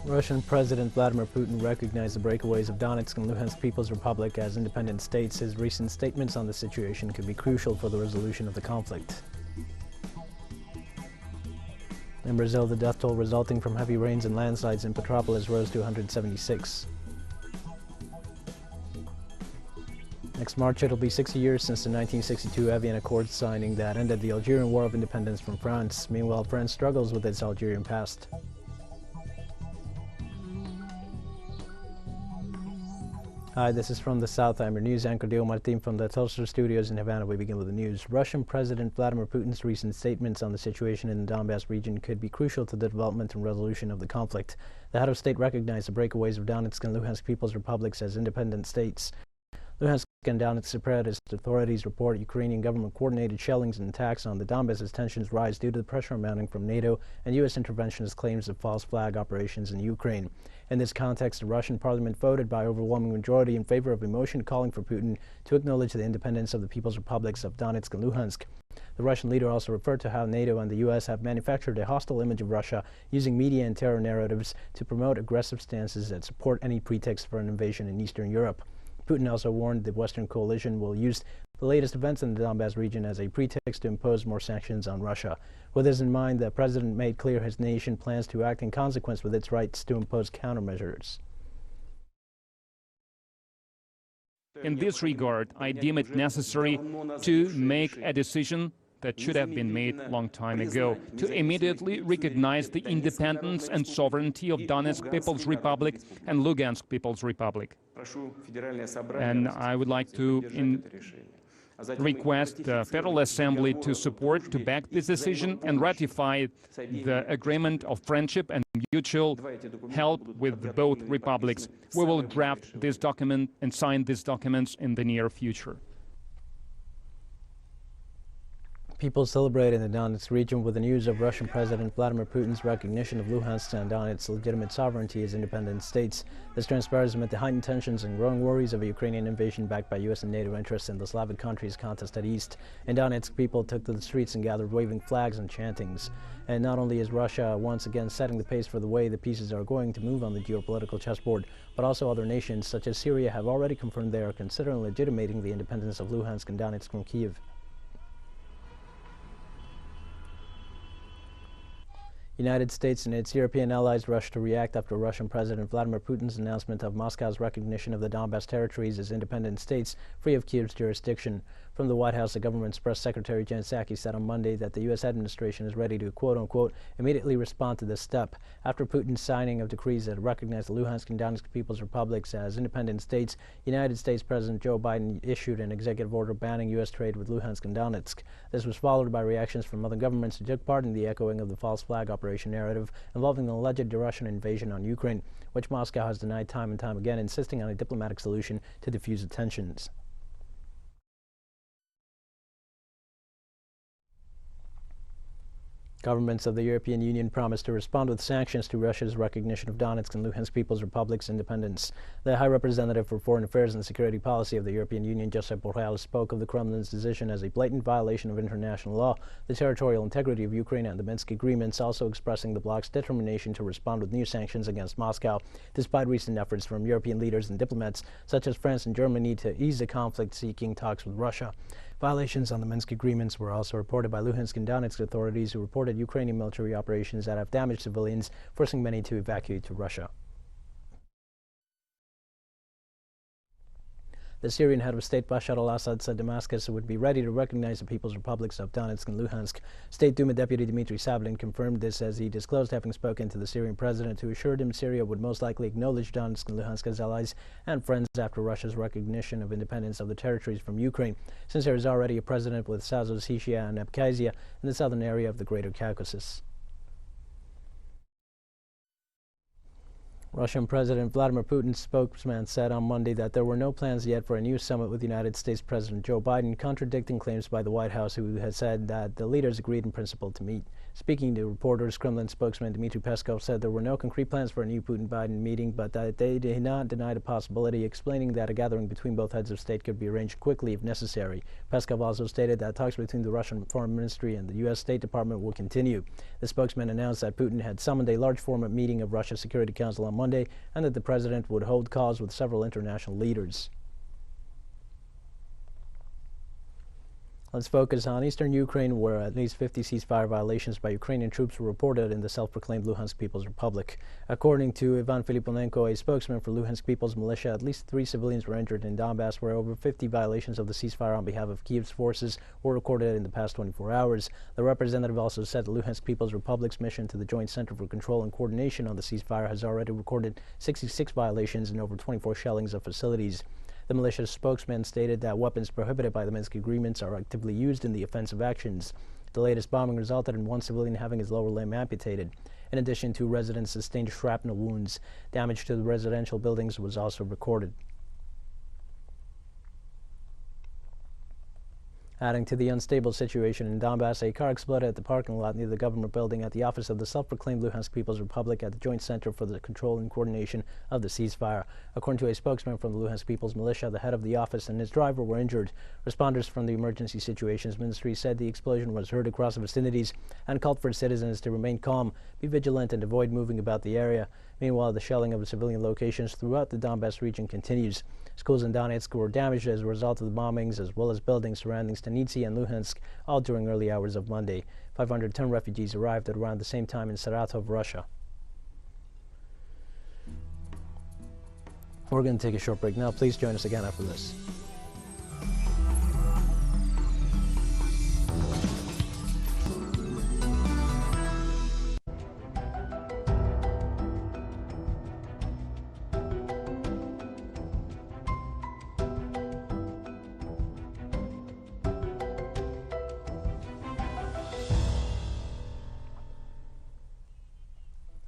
Russian President Vladimir Putin recognized the breakaways of Donetsk and Luhansk People's Republic as independent states. His recent statements on the situation could be crucial for the resolution of the conflict. In Brazil, the death toll resulting from heavy rains and landslides in Petropolis rose to 176. Next March, it'll be 60 years since the 1962 Evian Accord signing that ended the Algerian War of Independence from France. Meanwhile, France struggles with its Algerian past. Hi, this is From the South. I'm your news anchor, Diego Martin, from the Telstar studios in Havana. We begin with the news. Russian President Vladimir Putin's recent statements on the situation in the Donbass region could be crucial to the development and resolution of the conflict. The head of state recognized the breakaways of Donetsk and Luhansk People's Republics as independent states. Luhansk and Donetsk separatist authorities report Ukrainian government-coordinated shellings and attacks on the Donbass as tensions rise due to the pressure mounting from NATO and U.S. interventionist claims of false flag operations in Ukraine. In this context, the Russian parliament voted by overwhelming majority in favor of a motion calling for Putin to acknowledge the independence of the People's Republics of Donetsk and Luhansk. The Russian leader also referred to how NATO and the U.S. have manufactured a hostile image of Russia using media and terror narratives to promote aggressive stances that support any pretext for an invasion in Eastern Europe. Putin also warned the Western coalition will use the latest events in the Donbass region as a pretext to impose more sanctions on Russia. With this in mind, the president made clear his nation plans to act in consequence with its rights to impose countermeasures. In this regard, I deem it necessary to make a decision that should have been made a long time ago, to immediately recognize the independence and sovereignty of Donetsk People's Republic and Lugansk People's Republic. And I would like to request the Federal Assembly to support, to back this decision and ratify the agreement of friendship and mutual help with both republics. We will draft this document and sign these documents in the near future. People celebrate in the Donetsk region with the news of Russian President Vladimir Putin's recognition of Luhansk and Donetsk's legitimate sovereignty as independent states. This transpires amid the heightened tensions and growing worries of a Ukrainian invasion backed by U.S. and NATO interests in the Slavic country's contested east. In Donetsk, people took to the streets and gathered waving flags and chantings. And not only is Russia once again setting the pace for the way the pieces are going to move on the geopolitical chessboard, but also other nations such as Syria have already confirmed they are considering legitimating the independence of Luhansk and Donetsk from Kiev. United States and its European allies rushed to react after Russian President Vladimir Putin's announcement of Moscow's recognition of the Donbass territories as independent states free of Kiev's jurisdiction. From the White House, the government's press secretary Jen Psaki said on Monday that the U.S. administration is ready to, quote-unquote, immediately respond to this step. After Putin's signing of decrees that recognize the Luhansk and Donetsk People's Republics as independent states, United States President Joe Biden issued an executive order banning U.S. trade with Luhansk and Donetsk. This was followed by reactions from other governments who took part in the echoing of the false flag operation narrative involving the alleged Russian invasion on Ukraine, which Moscow has denied time and time again, insisting on a diplomatic solution to defuse the tensions. Governments of the European Union promised to respond with sanctions to Russia's recognition of Donetsk and Luhansk People's Republic's independence. The High Representative for Foreign Affairs and Security Policy of the European Union, Josep Borrell, spoke of the Kremlin's decision as a blatant violation of international law, the territorial integrity of Ukraine, and the Minsk agreements, also expressing the bloc's determination to respond with new sanctions against Moscow, despite recent efforts from European leaders and diplomats such as France and Germany to ease the conflict, seeking talks with Russia. Violations on the Minsk agreements were also reported by Luhansk and Donetsk authorities, who reported Ukrainian military operations that have damaged civilians, forcing many to evacuate to Russia. The Syrian head of state Bashar al-Assad said Damascus would be ready to recognize the People's Republics of Donetsk and Luhansk. State Duma Deputy Dmitry Savlin confirmed this as he disclosed having spoken to the Syrian president, who assured him Syria would most likely acknowledge Donetsk and Luhansk as allies and friends after Russia's recognition of independence of the territories from Ukraine, since there is already a president with South Ossetia and Abkhazia in the southern area of the Greater Caucasus. Russian President Vladimir Putin's spokesman said on Monday that there were no plans yet for a new summit with United States President Joe Biden, contradicting claims by the White House, who had said that the leaders agreed in principle to meet. Speaking to reporters, Kremlin spokesman Dmitry Peskov said there were no concrete plans for a new Putin-Biden meeting, but that they did not deny the possibility, explaining that a gathering between both heads of state could be arranged quickly if necessary. Peskov also stated that talks between the Russian Foreign Ministry and the U.S. State Department will continue. The spokesman announced that Putin had summoned a large-format meeting of Russia's Security Council on Monday, and that the president would hold calls with several international leaders. Let's focus on eastern Ukraine, where at least 50 ceasefire violations by Ukrainian troops were reported in the self-proclaimed Luhansk People's Republic. According to Ivan Filiponenko, a spokesman for Luhansk People's Militia, at least 3 civilians were injured in Donbass, where over 50 violations of the ceasefire on behalf of Kiev's forces were recorded in the past 24 hours. The representative also said the Luhansk People's Republic's mission to the Joint Center for Control and Coordination on the ceasefire has already recorded 66 violations and over 24 shellings of facilities. The militia's spokesman stated that weapons prohibited by the Minsk agreements are actively used in the offensive actions. The latest bombing resulted in 1 civilian having his lower limb amputated. In addition, 2 residents sustained shrapnel wounds. Damage to the residential buildings was also recorded. Adding to the unstable situation in Donbass, a car exploded at the parking lot near the government building at the office of the self-proclaimed Luhansk People's Republic at the Joint Center for the Control and Coordination of the Ceasefire. According to a spokesman from the Luhansk People's Militia, the head of the office and his driver were injured. Responders from the Emergency Situations Ministry said the explosion was heard across the vicinities and called for citizens to remain calm, be vigilant, and avoid moving about the area. Meanwhile, the shelling of civilian locations throughout the Donbass region continues. Schools in Donetsk were damaged as a result of the bombings, as well as buildings surrounding Stanitsi and Luhansk, all during early hours of Monday. 510 refugees arrived at around the same time in Saratov, Russia. We're going to take a short break now. Please join us again after this.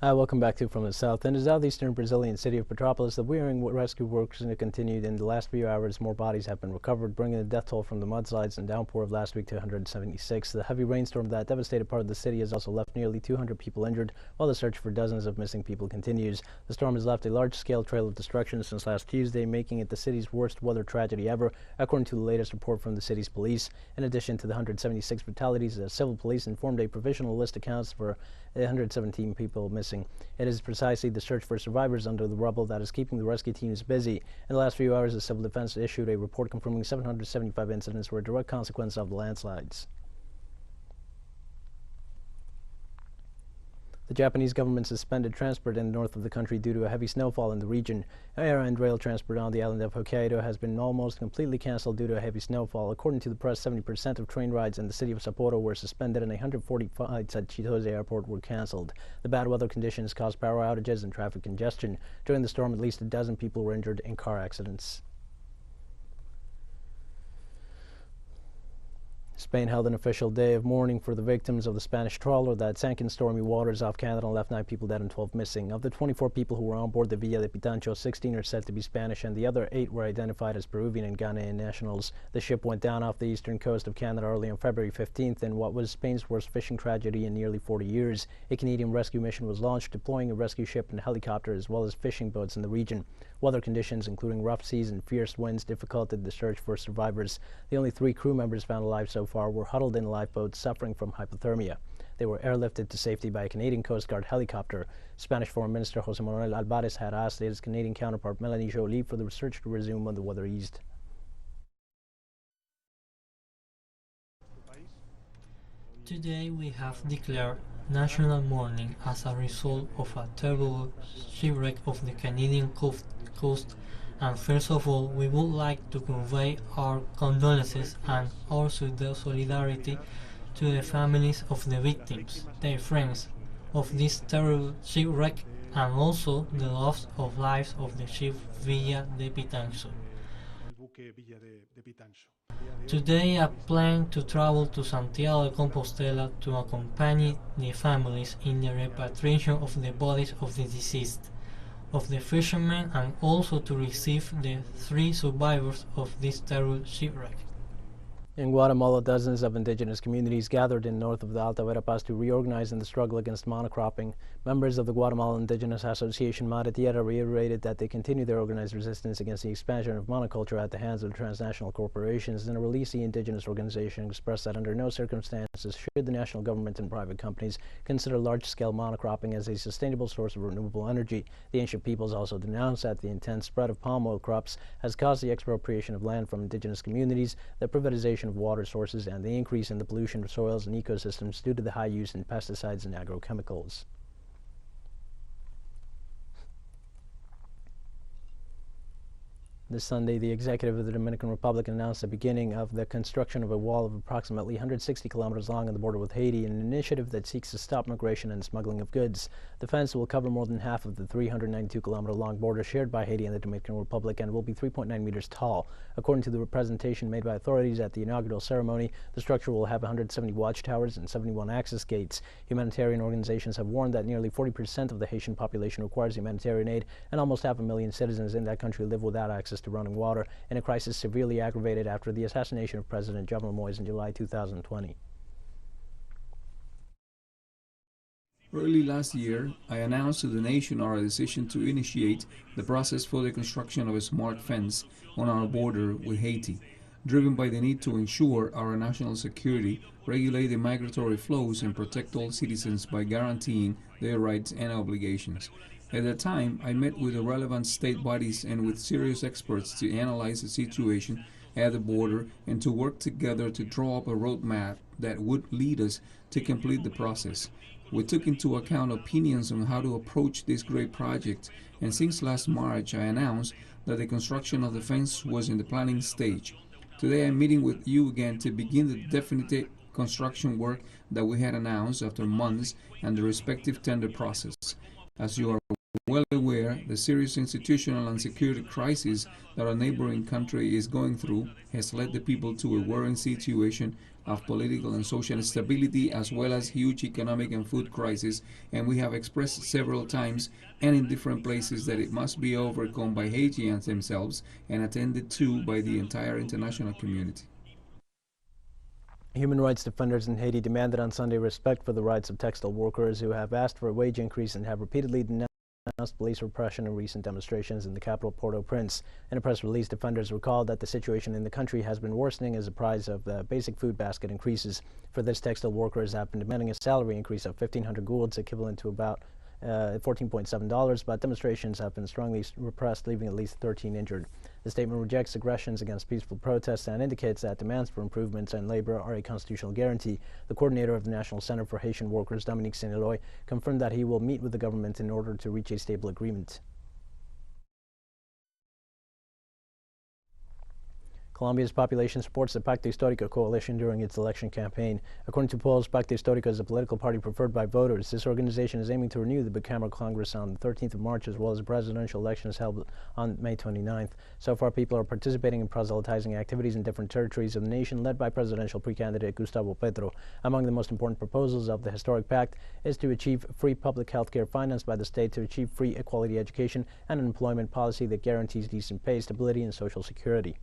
Welcome back to From the South. In the southeastern Brazilian city of Petropolis, the wearing rescue work continued. In the last few hours, more bodies have been recovered, bringing the death toll from the mudslides and downpour of last week to 176. The heavy rainstorm that devastated part of the city has also left nearly 200 people injured, while the search for dozens of missing people continues. The storm has left a large-scale trail of destruction since last Tuesday, making it the city's worst weather tragedy ever, according to the latest report from the city's police. In addition to the 176 fatalities, the civil police informed a provisional list accounts for 117 people missing. It is precisely the search for survivors under the rubble that is keeping the rescue teams busy. In the last few hours, the civil defense issued a report confirming 775 incidents were a direct consequence of the landslides. The Japanese government suspended transport in the north of the country due to a heavy snowfall in the region. Air and rail transport on the island of Hokkaido has been almost completely cancelled due to a heavy snowfall. According to the press, 70% of train rides in the city of Sapporo were suspended and 140 flights at Chitose Airport were cancelled. The bad weather conditions caused power outages and traffic congestion. During the storm, at least a dozen people were injured in car accidents. Spain held an official day of mourning for the victims of the Spanish trawler that sank in stormy waters off Canada and left 9 people dead and 12 missing. Of the 24 people who were on board the Villa de Pitancho, 16 are said to be Spanish and the other 8 were identified as Peruvian and Ghanaian nationals. The ship went down off the eastern coast of Canada early on February 15th in what was Spain's worst fishing tragedy in nearly 40 years. A Canadian rescue mission was launched, deploying a rescue ship and helicopter as well as fishing boats in the region. Weather conditions, including rough seas and fierce winds, difficulted the search for survivors. The only 3 crew members found alive so far were huddled in lifeboats suffering from hypothermia. They were airlifted to safety by a Canadian Coast Guard helicopter. Spanish Foreign Minister José Manuel Álvarez had asked his Canadian counterpart Melanie Joly for the research to resume when the weather eased. Today we have declared national mourning as a result of a terrible shipwreck of the Canadian coast, and first of all we would like to convey our condolences and our solidarity to the families of the victims, their friends of this terrible shipwreck, and also the loss of lives of the ship Villa de Pitancho. Today I plan to travel to Santiago de Compostela to accompany the families in the repatriation of the bodies of the deceased, of the fishermen, and also to receive the 3 survivors of this terrible shipwreck. In Guatemala, dozens of indigenous communities gathered in north of the Alta Verapaz to reorganize in the struggle against monocropping. Members of the Guatemala Indigenous Association Madre Tierra reiterated that they continue their organized resistance against the expansion of monoculture at the hands of transnational corporations. In a release, the indigenous organization expressed that under no circumstances should the national government and private companies consider large-scale monocropping as a sustainable source of renewable energy. The ancient peoples also denounced that the intense spread of palm oil crops has caused the expropriation of land from indigenous communities, the privatization of water sources, and the increase in the pollution of soils and ecosystems due to the high use in pesticides and agrochemicals. This Sunday, the executive of the Dominican Republic announced the beginning of the construction of a wall of approximately 160 kilometers long on the border with Haiti, an initiative that seeks to stop migration and smuggling of goods. The fence will cover more than half of the 392-kilometer-long border shared by Haiti and the Dominican Republic and will be 3.9 meters tall. According to the presentation made by authorities at the inaugural ceremony, the structure will have 170 watchtowers and 71 access gates. Humanitarian organizations have warned that nearly 40% of the Haitian population requires humanitarian aid, and almost 500,000 citizens in that country live without access to running water, in a crisis severely aggravated after the assassination of President Jovenel Moïse in July 2020. Early last year, I announced to the nation our decision to initiate the process for the construction of a smart fence on our border with Haiti, driven by the need to ensure our national security, regulate the migratory flows, and protect all citizens by guaranteeing their rights and obligations. At that time, I met with the relevant state bodies and with serious experts to analyze the situation at the border and to work together to draw up a roadmap that would lead us to complete the process. We took into account opinions on how to approach this great project, and since last March, I announced that the construction of the fence was in the planning stage. Today, I'm meeting with you again to begin the definitive construction work that we had announced after months and the respective tender process. As you are well aware, the serious institutional and security crisis that our neighboring country is going through has led the people to a worrying situation of political and social instability, as well as huge economic and food crisis, and we have expressed several times and in different places that it must be overcome by Haitians themselves and attended to by the entire international community. Human rights defenders in Haiti demanded on Sunday respect for the rights of textile workers who have asked for a wage increase and have repeatedly denounced police repression in recent demonstrations in the capital Port-au-Prince. In a press release, defenders recalled that the situation in the country has been worsening as the price of the basic food basket increases. For this, textile workers have been demanding a salary increase of 1,500 gourds, equivalent to about $14.7, but demonstrations have been strongly repressed, leaving at least 13 injured. The statement rejects aggressions against peaceful protests and indicates that demands for improvements in labor are a constitutional guarantee. The coordinator of the National Center for Haitian Workers, Dominique Saint-Leroy, confirmed that he will meet with the government in order to reach a stable agreement. Colombia's population supports the Pacto Histórico coalition during its election campaign. According to polls, Pacto Histórico is a political party preferred by voters. This organization is aiming to renew the bicameral Congress on the 13th of March, as well as presidential elections held on May 29th. So far, people are participating in proselytizing activities in different territories of the nation, led by presidential pre-candidate Gustavo Petro. Among the most important proposals of the historic pact is to achieve free public health care financed by the state, to achieve free equality education, and an employment policy that guarantees decent pay, stability, and social security.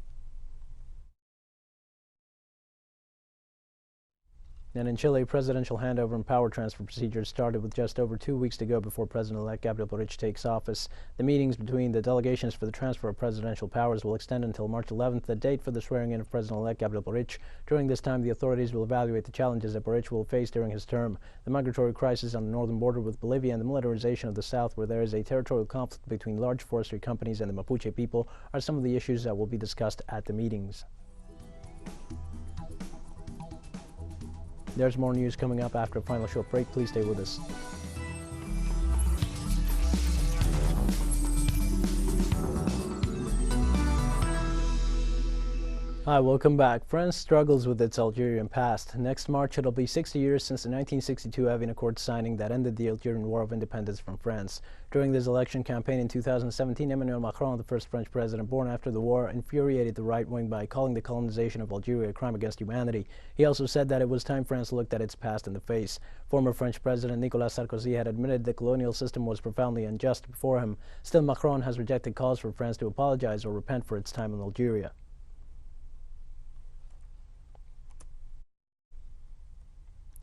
And in Chile, presidential handover and power transfer procedures started with just over 2 weeks to go before President-elect Gabriel Boric takes office. The meetings between the delegations for the transfer of presidential powers will extend until March 11th, the date for the swearing-in of President-elect Gabriel Boric. During this time, the authorities will evaluate the challenges that Boric will face during his term. The migratory crisis on the northern border with Bolivia and the militarization of the south, where there is a territorial conflict between large forestry companies and the Mapuche people, are some of the issues that will be discussed at the meetings. There's more news coming up after a final short break. Please stay with us. Hi, welcome back. France struggles with its Algerian past. Next March, it'll be 60 years since the 1962 Evian Accord signing that ended the Algerian War of Independence from France. During this election campaign in 2017, Emmanuel Macron, the first French president born after the war, infuriated the right wing by calling the colonization of Algeria a crime against humanity. He also said that it was time France looked at its past in the face. Former French President Nicolas Sarkozy had admitted the colonial system was profoundly unjust before him. Still, Macron has rejected calls for France to apologize or repent for its time in Algeria.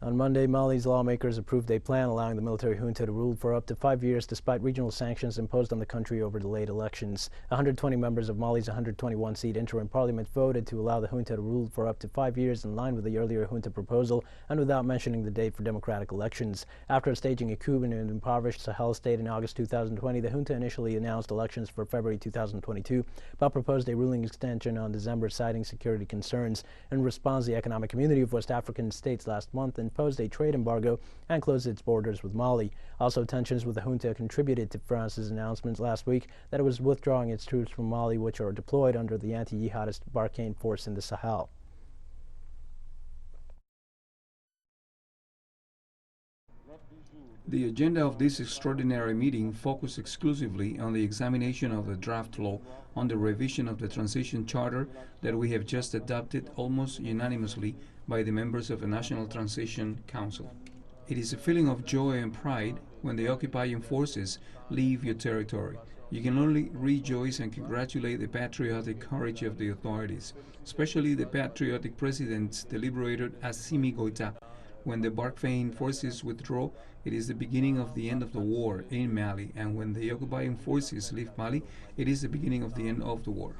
On Monday, Mali's lawmakers approved a plan allowing the military junta to rule for up to 5 years despite regional sanctions imposed on the country over delayed elections. 120 members of Mali's 121-seat interim parliament voted to allow the junta to rule for up to 5 years in line with the earlier junta proposal and without mentioning the date for democratic elections. After staging a coup in an impoverished Sahel state in August 2020, the junta initially announced elections for February 2022, but proposed a ruling extension on December, citing security concerns. In response, the Economic Community of West African States last month imposed a trade embargo and closed its borders with Mali. Also, tensions with the junta contributed to France's announcement last week that it was withdrawing its troops from Mali, which are deployed under the anti-jihadist Barkhane force in the Sahel. The agenda of this extraordinary meeting focused exclusively on the examination of the draft law on the revision of the transition charter that we have just adopted almost unanimously by the members of the National Transition Council. It is a feeling of joy and pride when the occupying forces leave your territory. You can only rejoice and congratulate the patriotic courage of the authorities, especially the patriotic president's deliberated Assimi Goïta. When the Barkhane forces withdraw, it is the beginning of the end of the war in Mali, and when the occupying forces leave Mali, it is the beginning of the end of the war.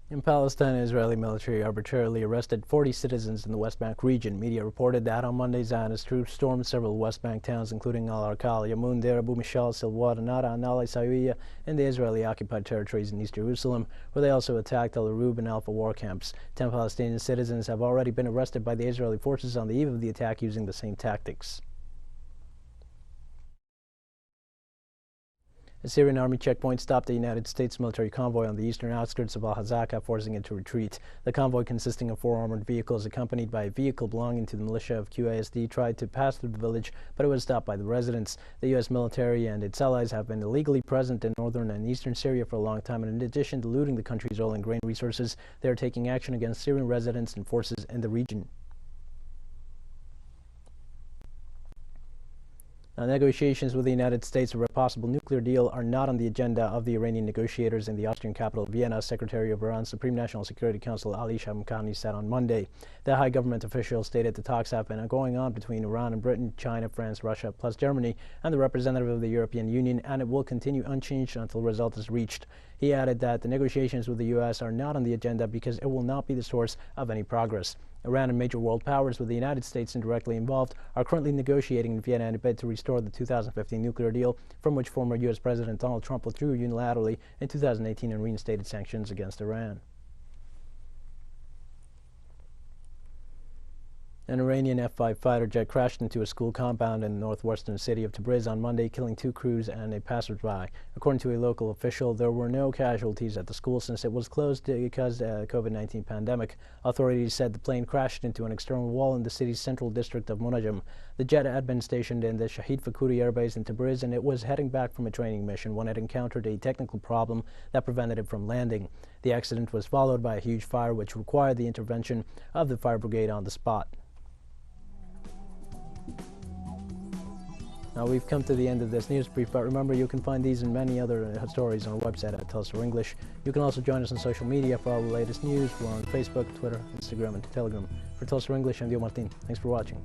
In Palestine, Israeli military arbitrarily arrested 40 citizens in the West Bank region. Media reported that on Monday, Zionist troops stormed several West Bank towns, including Al-Arkal, Yamoun, Deir Abu Mishal, Silwar, Nara, and Al Isaiah in the Israeli-occupied territories in East Jerusalem, where they also attacked Al-Arub and Alpha war camps. 10 Palestinian citizens have already been arrested by the Israeli forces on the eve of the attack using the same tactics. A Syrian army checkpoint stopped a United States military convoy on the eastern outskirts of al-Hazaka, forcing it to retreat. The convoy, consisting of 4 armored vehicles accompanied by a vehicle belonging to the militia of QISD, tried to pass through the village, but it was stopped by the residents. The U.S. military and its allies have been illegally present in northern and eastern Syria for a long time, and in addition to looting the country's oil and grain resources, they are taking action against Syrian residents and forces in the region. Now, negotiations with the United States over a possible nuclear deal are not on the agenda of the Iranian negotiators in the Austrian capital, Vienna. Secretary of Iran's Supreme National Security Council Ali Shamkhani said on Monday. The high government official stated the talks have been going on between Iran and Britain, China, France, Russia, plus Germany, and the representative of the European Union, and it will continue unchanged until a result is reached. He added that the negotiations with the U.S. are not on the agenda because it will not be the source of any progress. Iran and major world powers, with the United States indirectly involved, are currently negotiating in Vienna in a bid to restore the 2015 nuclear deal, from which former U.S. President Donald Trump withdrew unilaterally in 2018 and reinstated sanctions against Iran. An Iranian F-5 fighter jet crashed into a school compound in the northwestern city of Tabriz on Monday, killing 2 crews and a passersby. According to a local official, there were no casualties at the school since it was closed because of the COVID-19 pandemic. Authorities said the plane crashed into an external wall in the city's central district of Munajam. The jet had been stationed in the Shahid Fakouri Air Base in Tabriz, and it was heading back from a training mission when it encountered a technical problem that prevented it from landing. The accident was followed by a huge fire, which required the intervention of the fire brigade on the spot. Now, we've come to the end of this news brief, but remember, you can find these and many other stories on our website at Tulsa English. You can also join us on social media for all the latest news. We're on Facebook, Twitter, Instagram, and Telegram. For Tulsa English, I'm Dio Martin. Thanks for watching.